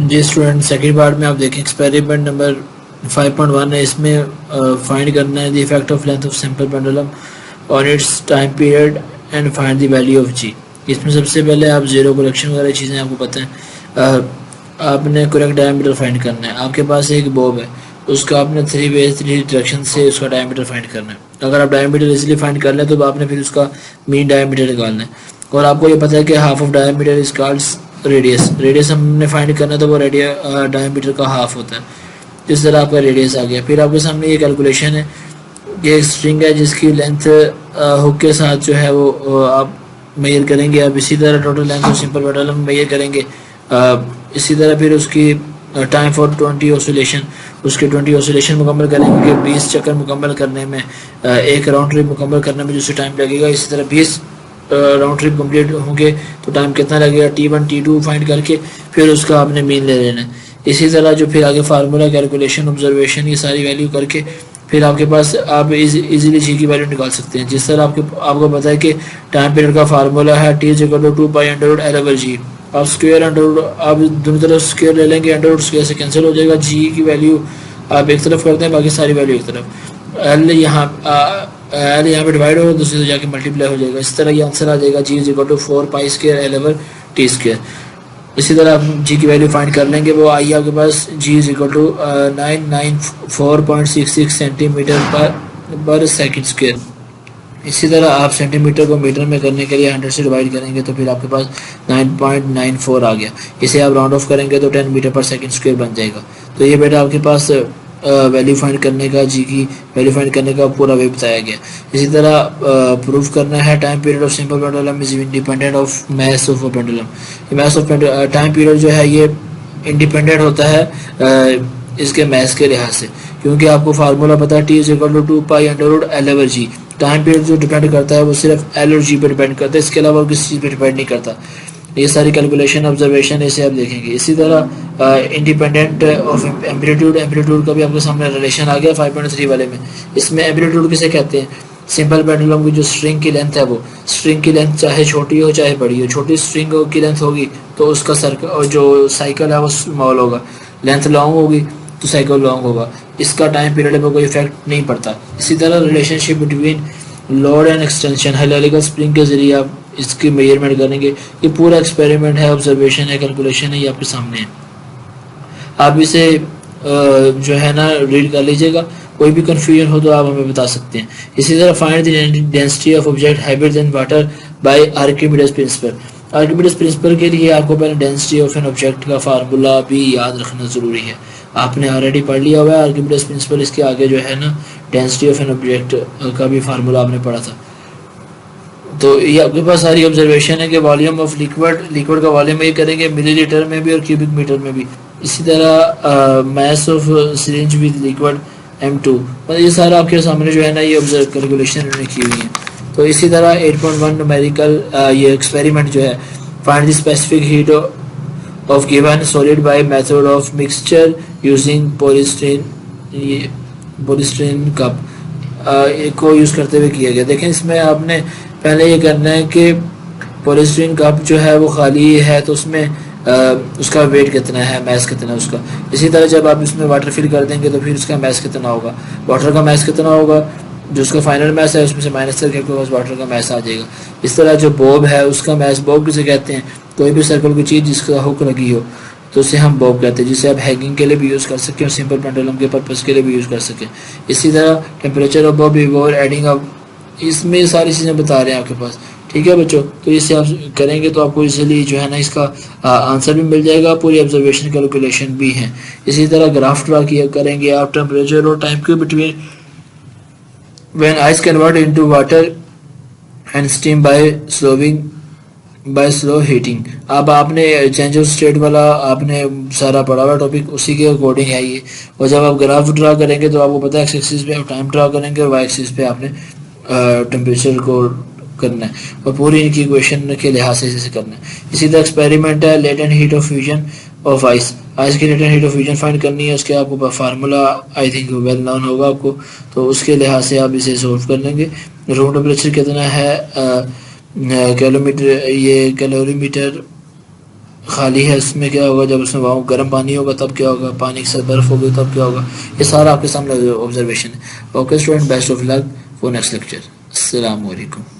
जी student, second part में आप देखें एक्सपेरिमेंट नंबर 5.1 है। इसमें फाइंड करना है the effect of length of simple pendulum on its time period and find the value of g. इसमें सबसे पहले आप जीरो करेक्शन वगैरह चीज़ें आपको पता है। आपने करेक्ट डायमीटर फाइंड करना है। आपके पास एक बॉब है, उसका आपने 3 डायरेक्शन से उसका डायमीटर फाइंड करना है। अगर आप डायमीटर इजीली फाइंड कर लें तो आपने फिर उसका मीन डायमीटर निकालना है। और आपको ये पता है कि half of diameter is called radius. Radius हमने फाइंड करना है तो वो डायमीटर का हाफ होता है। इस तरह आपका रेडियस आ गया। फिर आपके सामने ये कैलकुलेशन है कि एक स्ट्रिंग है जिसकी लेंथ हुक के साथ जो है वो आप मेजर करेंगे। अब इसी तरह total length of simple pendulum measure करेंगे। इसी तरह फिर उसकी टाइम फॉर 20 ऑसिलेशन, उसके 20 ऑसिलेशन मुकम्मल करेंगे कि 20 चक्कर मुकम्मल करने में, एक राउंड ट्रिप मुकम्मल करने में जो टाइम लगेगा। इसी तरह 20 राउंड ट्रिप कंप्लीट होंगे तो टाइम कितना लगेगा, T1 T2 फाइंड करके फिर उसका आपने मीन ले लेना है। इसी तरह जो फिर आगे फार्मूला, कैलकुलेशन, ऑब्जर्वेशन, ये सारी वैल्यू करके फिर आपके पास आप इजीली जी की वैल्यू निकाल सकते हैं। जिस तरह आपको पता है कि टाइम पीरियड का फार्मूला है T=2π√L/G। आप स्क्वायर अंडर आप दोनों तरफ स्क्वायर ले लेंगे, अंडर स्क्वायर से कैंसिल हो जाएगा। जी की वैल्यू आप एक तरफ करते हैं, बाकी सारी वैल्यू एक तरफ। एल यहाँ पे डिवाइड होगा, दूसरी तरफ जाके मल्टीप्लाई हो जाएगा। इस तरह ये आंसर आ जाएगा G=4π²L/T²। इसी तरह आप जी की वैल्यू फाइंड कर लेंगे। वो आई आपके पास G=994.66 सेंटीमीटर पर सेकंड स्क्वायर। इसी तरह आप सेंटीमीटर को मीटर में करने के लिए 100 से डिवाइड करेंगे तो फिर आपके पास 9.94 आ गया। इसे आप राउंड ऑफ करेंगे तो 10 मीटर पर सेकंड स्क्वायर बन जाएगा। तो ये बेटा आपके पास वैल्यू फाइंड करने का, जी की वैल्यू फाइंड करने का पूरा वे बताया गया। इसी तरह प्रूफ करना है time period of simple pendulum is independent of mass of pendulum. Mass of time period जो है ये इंडिपेंडेंट होता है इसके मास के लिहाज से, क्योंकि आपको फार्मूला पता है T=2π√L/G। टाइम पीरियड जो डिपेंड करता है वो सिर्फ एल और जी पे डिपेंड करता है, इसके अलावा किसी चीज़ पे डिपेंड नहीं करता। ये सारी कैलकुलेशन, ऑब्जर्वेशन इसे आप देखेंगे। इसी तरह इंडिपेंडेंट ऑफ एम्पलीट्यूड का भी आपके सामने रिलेशन आ गया 5.3 वाले में। इसमें एम्पलीट्यूड किसे कहते हैं? सिंपल पेंडुलम की जो स्ट्रिंग की लेंथ है, वो स्ट्रिंग की लेंथ चाहे छोटी हो चाहे बड़ी हो। छोटी स्ट्रिंग की लेंथ होगी तो उसका सर्कल जो साइकिल है वो स्मॉल होगा, लेंथ लॉन्ग होगी तो साइकिल लॉन्ग होगा। इसका टाइम पीरियड पर कोई इफेक्ट नहीं पड़ता। इसी तरह relationship between load and extension, helical spring के जरिए आप इसकी मेजरमेंट करेंगे। ये पूरा एक्सपेरिमेंट है, ऑब्जर्वेशन है, कैलकुलेशन है, ये आपके सामने है। आप इसे जो है ना रीड कर लीजिएगा। कोई भी कन्फ्यूजन हो तो आप हमें बता सकते हैं। इसी तरह find the density of object heavier than water bye Archimedes principal. Archimedes principal के लिए आपको पहले डेंसिटी ऑफ एन ऑब्जेक्ट का फार्मूला भी याद रखना ज़रूरी है। आपने ऑलरेडी पढ़ लिया हुआ है आर्किमिडीज प्रिंसिपल। इसके आगे जो है ना डेंसिटी ऑफ एन ऑब्जेक्ट का भी फार्मूला आपने पढ़ा था। तो ये आपके पास सारी ऑब्जर्वेशन है कि वॉल्यूम ऑफ लिक्विड का वॉल्यूम ये करेंगे मिलीलीटर में भी और क्यूबिक मीटर में भी। इसी तरह mass of syringe with liquid M2, मतलब ये सारा आपके सामने जो है ना ये ऑब्जर्व कैलकुलेशन उन्होंने की हुई है। तो इसी तरह 8.1 न्यूमेरिकल ये एक्सपेरिमेंट जो है find the specific heat of given solid by method of mixture using polystyrene cup को यूज़ करते हुए किया गया। देखें इसमें आपने पहले ये करना है कि पॉलीस्टीरीन कप जो है वो खाली है तो उसमें उसका वेट कितना है, मैस कितना है उसका। इसी तरह जब आप इसमें वाटर फिल कर देंगे तो फिर उसका मैस कितना होगा, वाटर का मैस कितना होगा, जो उसका फाइनल मैस है उसमें से माइनस करके आपके पास वाटर का मैस आ जाएगा। इस तरह जो बॉब है उसका मैस, बॉब किसे कहते हैं? कोई भी सर्कल की चीज़ जिसका हुक लगी हो तो उसे हम बॉब कहते हैं, जिसे आप हैंगिंग के लिए भी यूज़ कर सकते हैं और सिंपल पेंडुलम के पर्पज़ के लिए भी यूज़ कर सकें। इसी तरह temperature of Bob before adding up, इसमें सारी चीज़ें बता रहे हैं आपके पास। ठीक है बच्चों, तो इससे आप करेंगे तो आपको इजीली जो है ना इसका आंसर भी मिल जाएगा, पूरी ऑब्जर्वेशन कैलकुलेशन भी है। इसी तरह ग्राफ ड्रा किया करेंगे आप टेम्परेचर और टाइम के between when ice convert into water and steam by slow heating. अब आपने चेंज ऑफ स्टेट वाला आपने सारा पढ़ा हुआ टॉपिक, उसी के अकॉर्डिंग है ये। और जब आप ग्राफ ड्रा करेंगे तो आपको पता है एक्स एक्सिस पे आप टाइम ड्रा करेंगे और वाई एक्सिस पे आपने टेम्परेचर को करना है और पूरी इनकी इक्वेशन के लिहाज से इसे करना है। इसी तरह एक्सपेरिमेंट है latent heat of fusion of ice की latent heat of fusion find करनी है। उसके आपको formula I think well known होगा आपको, तो उसके लिहाज से आप इसे सोल्व कर लेंगे। रूम टेम्परेचर कितना है कैलोमीटर, ये कैलोरीमीटर खाली है, इसमें क्या होगा, जब उसमें वहाँ गर्म पानी होगा तब क्या होगा, पानी के साथ बर्फ़ होगी तब क्या होगा, ये सारा आपके सामने ऑब्जर्वेशन है। Okay student, best of luck for next lecture. अस्सलाम वालेकुम।